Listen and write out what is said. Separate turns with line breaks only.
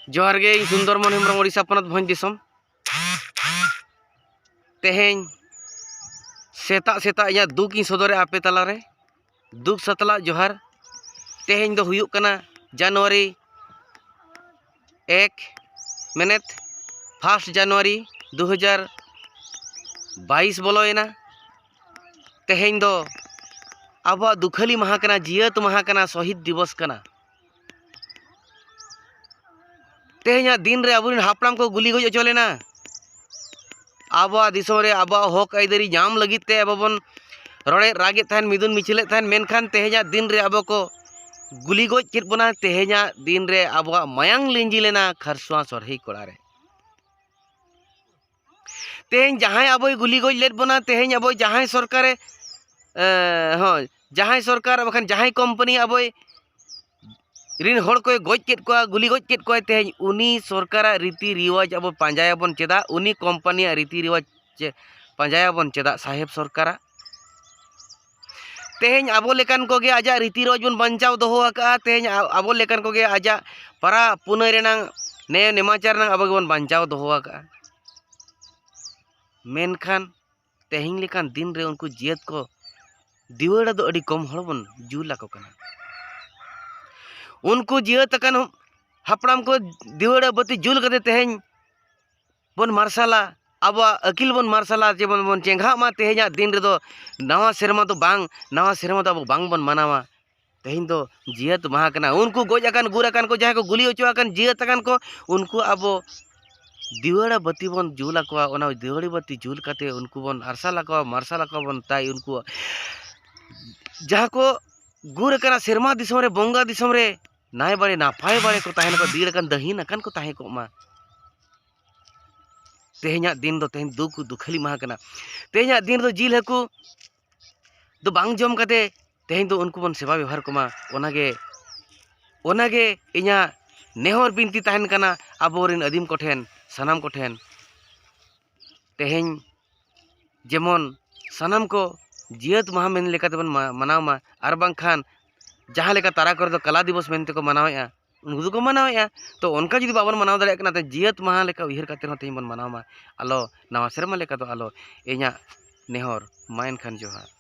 जोहार गे सुंदरमन हेम्ब्रम ओडिशा पनत भोज दिसम तेहें सेता सेता इया दुख इन सदरे आपे तलारे दुख सतला जोहार तेहें दो हुयुक कना जनवरी 1 मेनेत 1 जनवरी 2022 बोलोयना तेहें दो अब दुखली महा कना जियत महा कना शहीद दिवस कना तेहें दिन रे अबुन हापड़ाम को गुली गज चलेना अब दिसों रे अब हक आइदारी जाम लगित ते अब बन रड़े रागे तहन मिदुन मिचिले तहन मेनखान तेहें दिन रे अब को गुली गज चेत बना तेहें दिन रे अब मायांग लिंजी लेना खरसुआ सरही कोड़ा रे तेहें जहां अब गुली गज लेत बना तेहें अब जहां सरकारे जहां सरकार बखान जहां कंपनी अब रिन हड़ को गज केत को गुली गज केत को तेहें उनी सरकार रीति रिवाज अब पांजायाबन चेदा उनी कंपनी रीति रिवाज पांजायाबन चेदा साहेब सरकार तेहें अब लेकान को गे आजा रीति रिवाज बन बंचाव दोहो आका तेहें अब लेकान को गे आजा परा पुनय रेनांग ने नेमाचार नांग अब बन बंचाव दोहो आका मेनखान तेहें लेकान दिन रे उनको जियत को दिवाड़ा दो अड़ी कम हड़ बन जुला को कना उनको जियत अकन हापड़ाम को दिवाड़ा बत्ती जुल कते तेहें बन मार्शला अब अकिल बन मार्शला जेबन बन चेंघा मा तेहें दिन रे दो नवा सेरमा तो बांग नवा सेरमा तो अब बांग बन मनावा तेहें दो जियत महा कना उनको गोज अकन गुर अकन को जहां को गुली ओचो अकन जियत अकन को उनको अब दिवाड़ा बत्ती बन जुला को ओना दिवाड़ी बत्ती जुल कते उनको बन आरसाला को मार्शला को बन ताई उनको जहां को गुर अकन सेरमा दिसम रे बोंगा दिसम रे नाय बाड़े नापाय बाड़े को ताहेन को दीड़ अकन दहीन अकन को ताहे को मा तेहें दिन दो तेहें दुखली महा कना तेहें दिन दो जिल हकू दो बांग जम कते तेहें दो उनको बन सेवा व्यवहार को मा ओनागे इना नेहर बिनती ताहेन कना आबोरिन आदिम कोठेन सनाम कोठेन तेहें जेमन सनाम को जियत महा मेन लेकाते बन मनाव मा आर बांखान जहां लेका तारा कर दो कला दिवस मेनते को मनावेया उनको को मनावेया तो उनका जुदी बाबन मनाव दाड़े कना तो जियत महा लेका उहिर काते हो तेहें बन मनाव मा आलो नवा सेरमा लेका तो आलो इना नेहर मा एनखान जोहार।